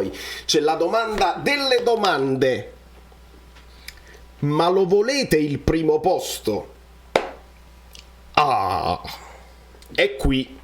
poi c'è la domanda delle domande: ma lo volete il primo posto? Ah, è qui.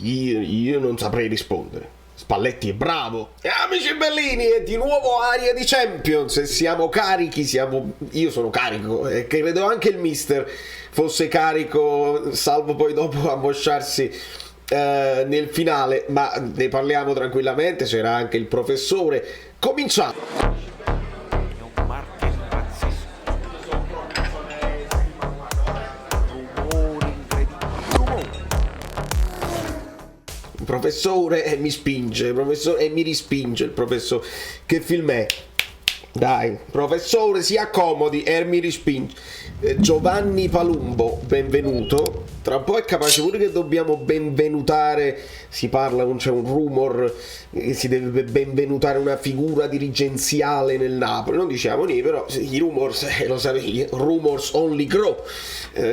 Io non saprei rispondere. Spalletti è bravo. Amici bellini, è di nuovo aria di Champions e siamo carichi, io sono carico e credo anche il mister fosse carico, salvo poi dopo ammosciarsi nel finale, ma ne parliamo tranquillamente. C'era anche il professore. Cominciamo. Professore mi spinge, professore, e mi rispinge il professore. Che film è? Dai, professore, si accomodi e mi respinge. Giovanni Palumbo, benvenuto. Tra un po' è capace pure che dobbiamo benvenutare. Si parla, non c'è un rumor che si deve benvenutare una figura dirigenziale nel Napoli. Non diciamo niente, però i rumors, lo sapevi, rumors only grow.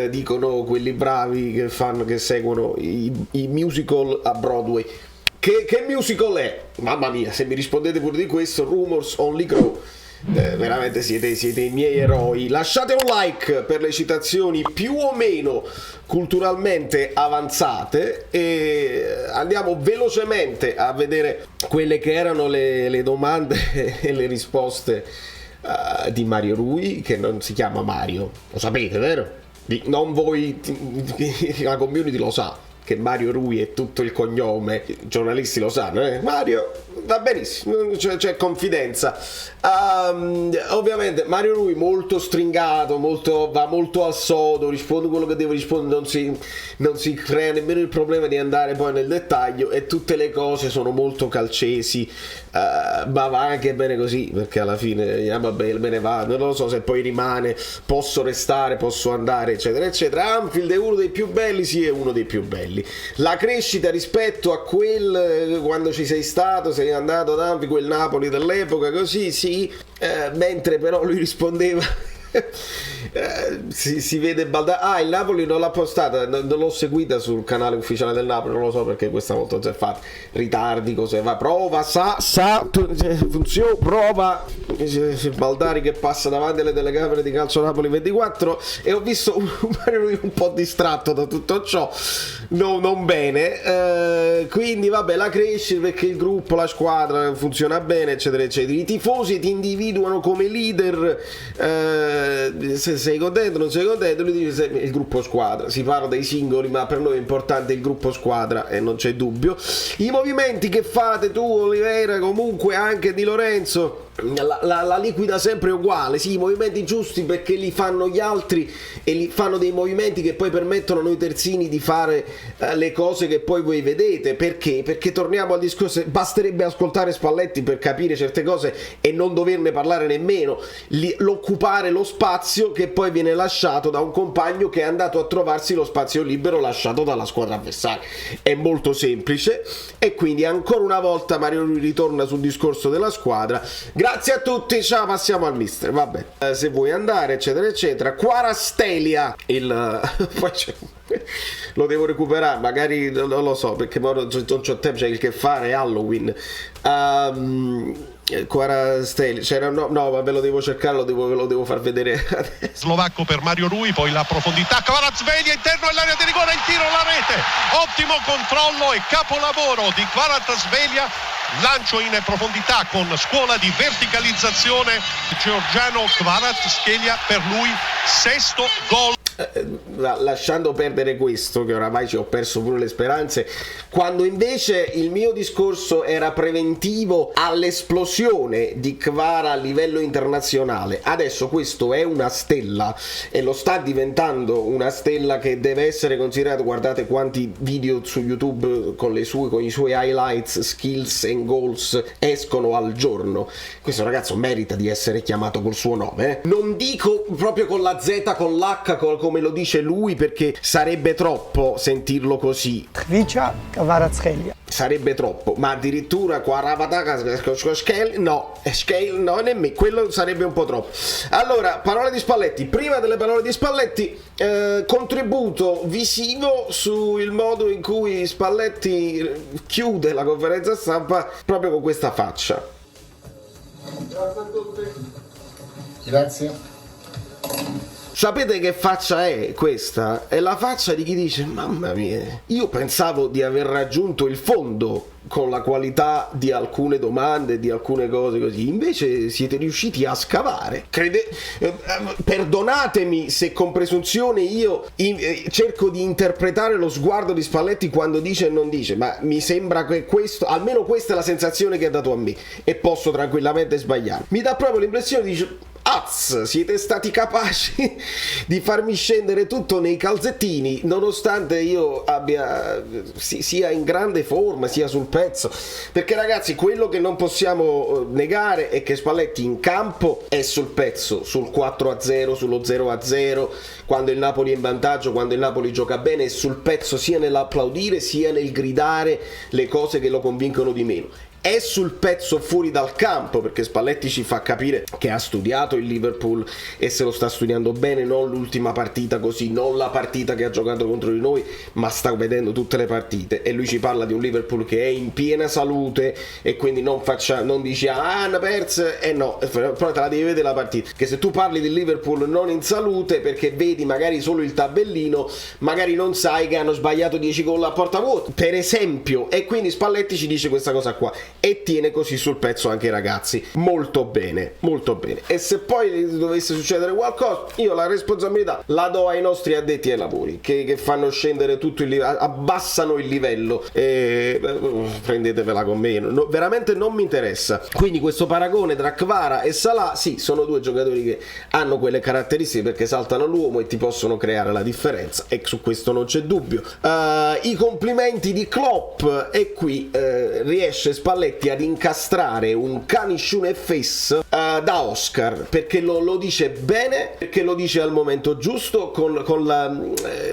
Dicono quelli bravi che seguono i musical a Broadway. Che musical è? Mamma mia, se mi rispondete pure di questo, rumors only grow. Veramente siete i miei eroi. Lasciate un like per le citazioni più o meno culturalmente avanzate e andiamo velocemente a vedere quelle che erano le domande e le risposte di Mario Rui, che non si chiama Mario, lo sapete, vero? Non voi, la community lo sa che Mario Rui è tutto il cognome, i giornalisti lo sanno, Mario, va benissimo, c'è confidenza. Ovviamente Mario Rui molto stringato, va molto al sodo, risponde quello che deve rispondere, non si crea nemmeno il problema di andare poi nel dettaglio, e tutte le cose sono molto calcesi, ma va anche bene così, perché alla fine vabbè, me ne va, non lo so se poi rimane, posso restare, posso andare, eccetera eccetera. Anfield è uno dei più belli, sì, è uno dei più belli. La crescita rispetto a quel quando ci sei stato, sei andato ad Anfield, quel Napoli dell'epoca, così sì, mentre però lui rispondeva si vede il Napoli non l'ha postata, non l'ho seguita sul canale ufficiale del Napoli, non lo so perché questa volta si è fatto ritardi, cose va, prova, funziona, prova Baldari che passa davanti alle telecamere di Calcio Napoli 24 e ho visto un po' distratto da tutto ciò, non bene, quindi vabbè, la crescita perché il gruppo, la squadra funziona bene, eccetera eccetera. I tifosi ti individuano come leader, se sei contento, non sei contento, lui dice il gruppo squadra. Si parla dei singoli, ma per noi è importante il gruppo squadra e non c'è dubbio. I movimenti che fate tu, Oliveira, comunque anche Di Lorenzo, la liquida sempre uguale, sì, i movimenti giusti perché li fanno gli altri e li fanno dei movimenti che poi permettono a noi terzini di fare le cose che poi voi vedete. Perché torniamo al discorso, basterebbe ascoltare Spalletti per capire certe cose e non doverne parlare nemmeno, l'occupare lo spazio che poi viene lasciato da un compagno che è andato a trovarsi lo spazio libero lasciato dalla squadra avversaria. È molto semplice, e quindi ancora una volta Mario Rui ritorna sul discorso della squadra. Grazie a tutti, ciao, passiamo al mister, vabbè, se vuoi andare, eccetera eccetera. Quarastelia, poi lo devo recuperare, magari non lo so perché non c'ho tempo, c'è il che fare, Halloween. Quarastelia, c'era, no vabbè, lo devo cercare, ve lo devo far vedere. Slovacco per Mario Rui, poi la profondità, Kvaratskhelia interno all'area di rigore, il tiro, la rete, ottimo controllo e capolavoro di Kvaratskhelia, lancio in profondità con scuola di verticalizzazione Georgiano Kvaratskhelia, per lui sesto gol. Lasciando perdere questo, che oramai ci ho perso pure le speranze, quando invece il mio discorso era preventivo all'esplosione di Kvara a livello internazionale. Adesso questo è una stella e lo sta diventando una stella che deve essere considerato. Guardate quanti video su YouTube con i suoi highlights, skills and goals escono al giorno. Questo ragazzo merita di essere chiamato col suo nome, Non dico proprio con la Z, con l'H, con come lo dice lui perché sarebbe troppo sentirlo così. Khvicha Kvaratskhelia. Sarebbe troppo, ma addirittura no, nemmeno quello sarebbe un po' troppo. Allora, parole di Spalletti. Prima delle parole di Spalletti, contributo visivo sul modo in cui Spalletti chiude la conferenza stampa proprio con questa faccia. Grazie a tutti. Grazie. Sapete che faccia è questa? È la faccia di chi dice: mamma mia, io pensavo di aver raggiunto il fondo con la qualità di alcune domande, di alcune cose così, invece siete riusciti a scavare. Perdonatemi se con presunzione io cerco di interpretare lo sguardo di Spalletti quando dice e non dice, ma mi sembra che questo, almeno questa è la sensazione che ha dato a me, e posso tranquillamente sbagliare. Mi dà proprio l'impressione di dire: siete stati capaci di farmi scendere tutto nei calzettini, nonostante io sia in grande forma, sia sul pezzo. Perché ragazzi, quello che non possiamo negare è che Spalletti in campo è sul pezzo, sul 4-0, sullo 0-0, quando il Napoli è in vantaggio, quando il Napoli gioca bene, è sul pezzo sia nell'applaudire sia nel gridare le cose che lo convincono di meno. È sul pezzo fuori dal campo, perché Spalletti ci fa capire che ha studiato il Liverpool e se lo sta studiando bene, non l'ultima partita così, non la partita che ha giocato contro di noi, ma sta vedendo tutte le partite, e lui ci parla di un Liverpool che è in piena salute, e quindi non dice hanno perso, no, però te la devi vedere la partita, che se tu parli di Liverpool non in salute perché vedi magari solo il tabellino, magari non sai che hanno sbagliato 10 gol a porta vuota, per esempio, e quindi Spalletti ci dice questa cosa qua e tiene così sul pezzo anche i ragazzi. Molto bene, molto bene. E se poi dovesse succedere qualcosa, io la responsabilità la do ai nostri addetti ai lavori che fanno scendere tutto il livello, abbassano il livello, e prendetevela con me, veramente non mi interessa. Quindi questo paragone tra Kvara e Salah, sì, sono due giocatori che hanno quelle caratteristiche perché saltano l'uomo e ti possono creare la differenza, e su questo non c'è dubbio. I complimenti di Klopp, e qui riesce Spalletti ad incastrare un Kanishune face da Oscar, perché lo dice bene, perché lo dice al momento giusto, con la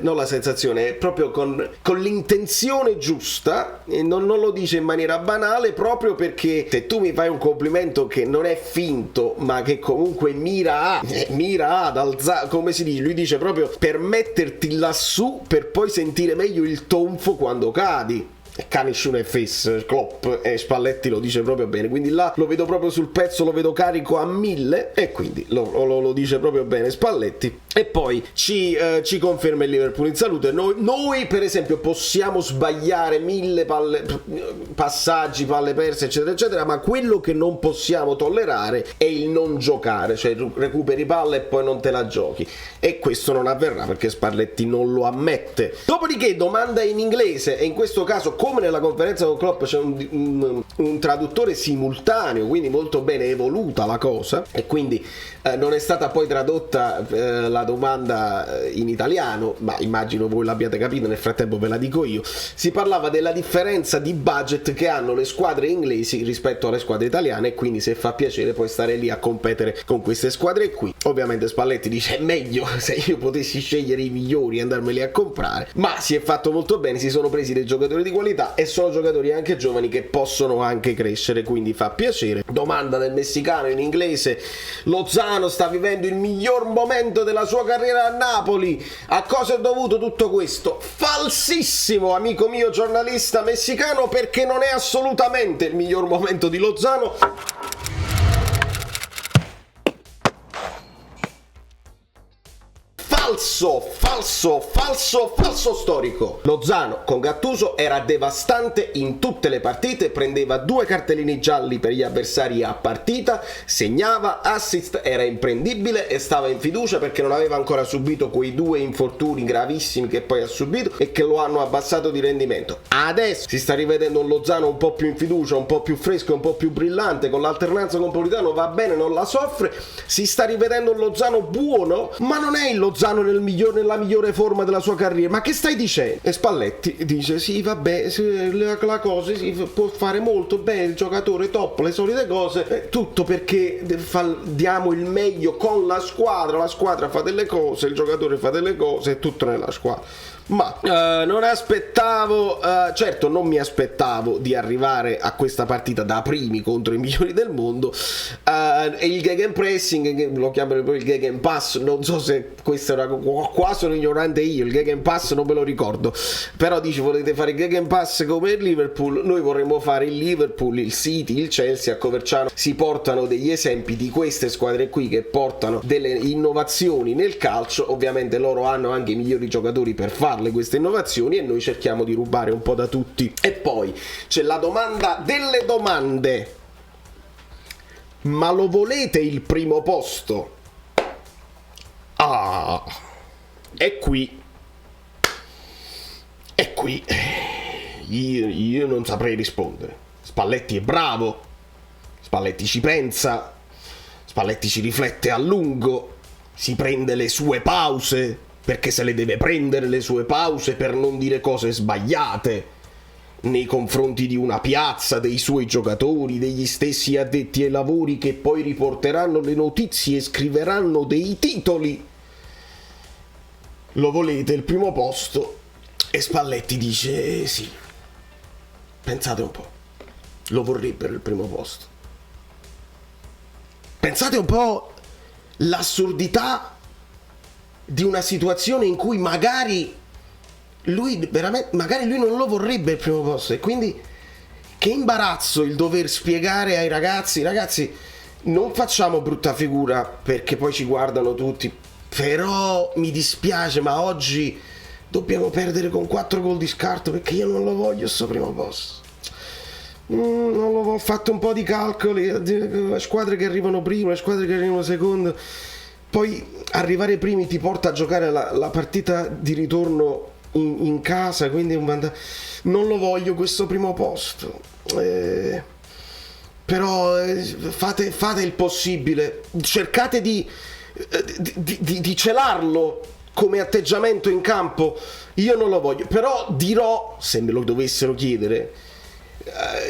non la sensazione, proprio con l'intenzione giusta, e non lo dice in maniera banale, proprio perché se tu mi fai un complimento che non è finto ma che comunque mira ad alzare, come si dice, lui dice proprio per metterti lassù per poi sentire meglio il tonfo quando cadi. Kanishune face, Klopp, e Spalletti lo dice proprio bene, quindi là lo vedo proprio sul pezzo, lo vedo carico a 1000, e quindi lo dice proprio bene Spalletti. E poi ci conferma il Liverpool in salute. Noi per esempio possiamo sbagliare 1000 passaggi, palle perse eccetera eccetera, ma quello che non possiamo tollerare è il non giocare, cioè recuperi palla e poi non te la giochi, e questo non avverrà perché Spalletti non lo ammette. Dopodiché domanda in inglese, e in questo caso, come nella conferenza con Klopp, c'è un traduttore simultaneo, quindi molto bene evoluta la cosa, e quindi non è stata poi tradotta la domanda in italiano, ma immagino voi l'abbiate capito, nel frattempo ve la dico io. Si parlava della differenza di budget che hanno le squadre inglesi rispetto alle squadre italiane, e quindi se fa piacere poi stare lì a competere con queste squadre qui. Ovviamente Spalletti dice: è meglio se io potessi scegliere i migliori e andarmeli a comprare, ma si è fatto molto bene, si sono presi dei giocatori di qualità, e sono giocatori anche giovani che possono anche crescere, quindi fa piacere. Domanda del messicano in inglese: Lozano sta vivendo il miglior momento della sua carriera a Napoli, a cosa è dovuto tutto questo? Falsissimo, amico mio giornalista messicano, perché non è assolutamente il miglior momento di Lozano. Falso storico. Lozano con Gattuso era devastante in tutte le partite, prendeva 2 cartellini gialli per gli avversari a partita, segnava assist, era imprendibile e stava in fiducia perché non aveva ancora subito quei 2 infortuni gravissimi che poi ha subito e che lo hanno abbassato di rendimento. Adesso si sta rivedendo un Lozano un po' più in fiducia, un po' più fresco, un po' più brillante, con l'alternanza con Politano va bene, non la soffre. Si sta rivedendo un Lozano buono, ma non è il Lozano nel migliore nella migliore forma della sua carriera. Ma che stai dicendo? E Spalletti dice sì, vabbè, la cosa si può fare molto bene, il giocatore top, le solite cose, tutto perché diamo il meglio con la squadra fa delle cose, il giocatore fa delle cose, è tutto nella squadra. Ma certo non mi aspettavo di arrivare a questa partita da primi contro i migliori del mondo, e il gegenpressing, lo chiamano poi il gegenpass, non so se questo era, qua sono ignorante io, il gegenpass non me lo ricordo, però dice volete fare il gegenpass come il Liverpool, noi vorremmo fare il Liverpool, il City, il Chelsea. A Coverciano si portano degli esempi di queste squadre qui che portano delle innovazioni nel calcio, ovviamente loro hanno anche i migliori giocatori per farle queste innovazioni e noi cerchiamo di rubare un po' da tutti. E poi c'è la domanda delle domande: ma lo volete il primo posto? E qui io non saprei rispondere. Spalletti è bravo, Spalletti ci pensa, Spalletti ci riflette a lungo, si prende le sue pause, perché se le deve prendere le sue pause per non dire cose sbagliate nei confronti di una piazza, dei suoi giocatori, degli stessi addetti ai lavori che poi riporteranno le notizie e scriveranno dei titoli. Lo volete il primo posto? E Spalletti dice sì. Pensate un po', lo vorrebbero il primo posto. Pensate un po' l'assurdità di una situazione in cui magari lui non lo vorrebbe il primo posto, e quindi che imbarazzo il dover spiegare ai ragazzi non facciamo brutta figura perché poi ci guardano tutti, però mi dispiace ma oggi dobbiamo perdere con 4 gol di scarto perché io non lo voglio sto primo posto. Ho fatto un po' di calcoli, le squadre che arrivano prima, le squadre che arrivano secondo, poi arrivare primi ti porta a giocare la partita di ritorno in casa, quindi non lo voglio questo primo posto, però fate il possibile, cercate di celarlo come atteggiamento in campo. Io non lo voglio, però dirò, se me lo dovessero chiedere,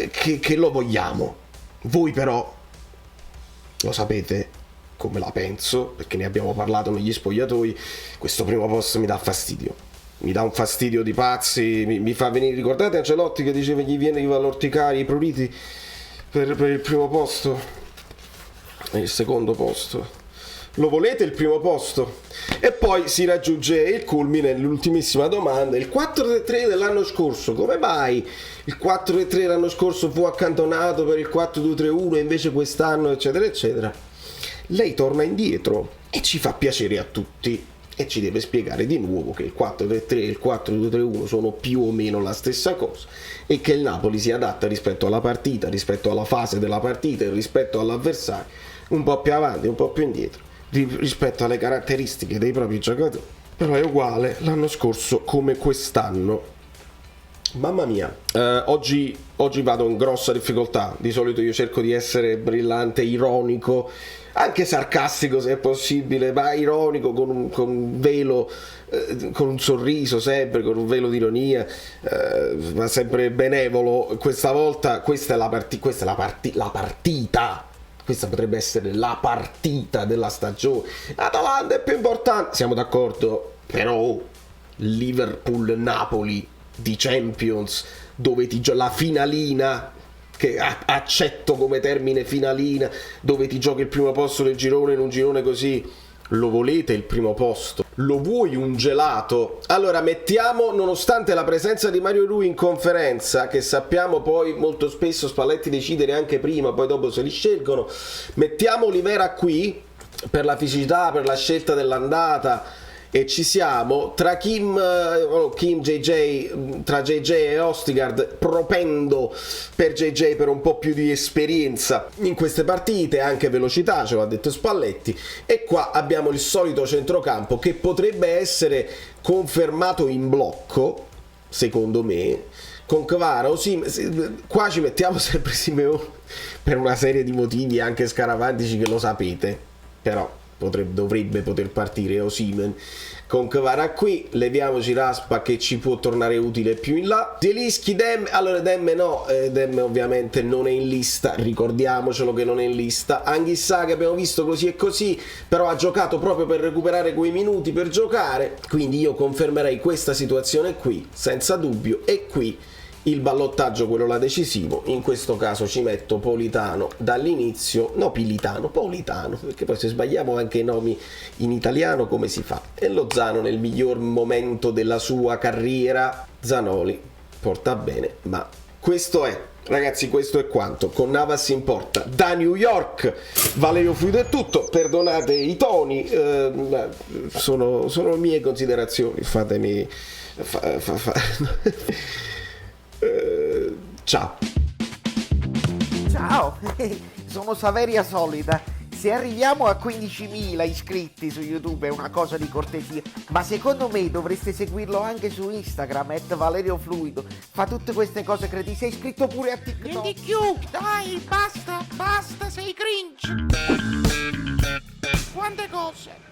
che lo vogliamo. Voi però lo sapete come la penso, perché ne abbiamo parlato negli spogliatoi. Questo primo posto mi dà fastidio, mi dà un fastidio di pazzi, mi fa venire, ricordate Ancelotti che diceva gli viene all'orticare i pruriti per il primo posto e il secondo posto. Lo volete il primo posto? E poi si raggiunge il culmine, l'ultimissima domanda: il 4-3 dell'anno scorso, come mai il 4-3 l'anno scorso fu accantonato per il 4-2-3-1 e invece quest'anno eccetera eccetera? Lei torna indietro e ci fa piacere a tutti e ci deve spiegare di nuovo che il 4-3-3 e il 4-2-3-1 sono più o meno la stessa cosa e che il Napoli si adatta rispetto alla partita, rispetto alla fase della partita e rispetto all'avversario, un po' più avanti, un po' più indietro rispetto alle caratteristiche dei propri giocatori, però è uguale l'anno scorso come quest'anno. Mamma mia, oggi vado in grossa difficoltà. Di solito io cerco di essere brillante, ironico, anche sarcastico se è possibile, ma ironico con un velo, con un sorriso sempre, con un velo di ironia, ma sempre benevolo. Questa volta questa è la partita. Questa potrebbe essere la partita della stagione. Atalanta è più importante, siamo d'accordo, però Liverpool-Napoli di Champions, dove la finalina, che accetto come termine finalina, dove ti giochi il primo posto del girone in un girone così. Lo volete il primo posto? Lo vuoi un gelato? Allora mettiamo, nonostante la presenza di Mario Rui in conferenza, che sappiamo poi molto spesso Spalletti decidere anche prima, poi dopo se li scelgono, mettiamo Olivera qui per la fisicità, per la scelta dell'andata, e ci siamo tra JJ e Ostigard, propendo per JJ per un po' più di esperienza in queste partite, anche velocità, ce l'ha detto Spalletti, e qua abbiamo il solito centrocampo che potrebbe essere confermato in blocco, secondo me, con Kvara o qua ci mettiamo sempre Simeone per una serie di motivi anche scaramantici che lo sapete, però dovrebbe poter partire Osimhen con Kvara qui, leviamoci Raspa che ci può tornare utile più in là. Zielinski, Demme, allora Demme no, Demme ovviamente non è in lista, ricordiamocelo che non è in lista. Anghissà che abbiamo visto così e così, però ha giocato proprio per recuperare quei minuti per giocare, quindi io confermerei questa situazione qui, senza dubbio, e qui il ballottaggio, quello là decisivo, in questo caso ci metto Politano dall'inizio, no Politano, perché poi se sbagliamo anche i nomi in italiano come si fa? E Lozano nel miglior momento della sua carriera, Zanoli porta bene, ma questo è, ragazzi, questo è quanto. Con Navas in porta da New York, Valerio Fluido è tutto, perdonate i toni, sono mie considerazioni, fatemi ciao. Ciao, sono Saveria Solida. Se arriviamo a 15.000 iscritti su YouTube è una cosa di cortesia, ma secondo me dovreste seguirlo anche su Instagram, @ValerioFluido. Fa tutte queste cose cretine. Sei iscritto pure a TikTok. Prendi più, dai, basta, sei cringe. Quante cose.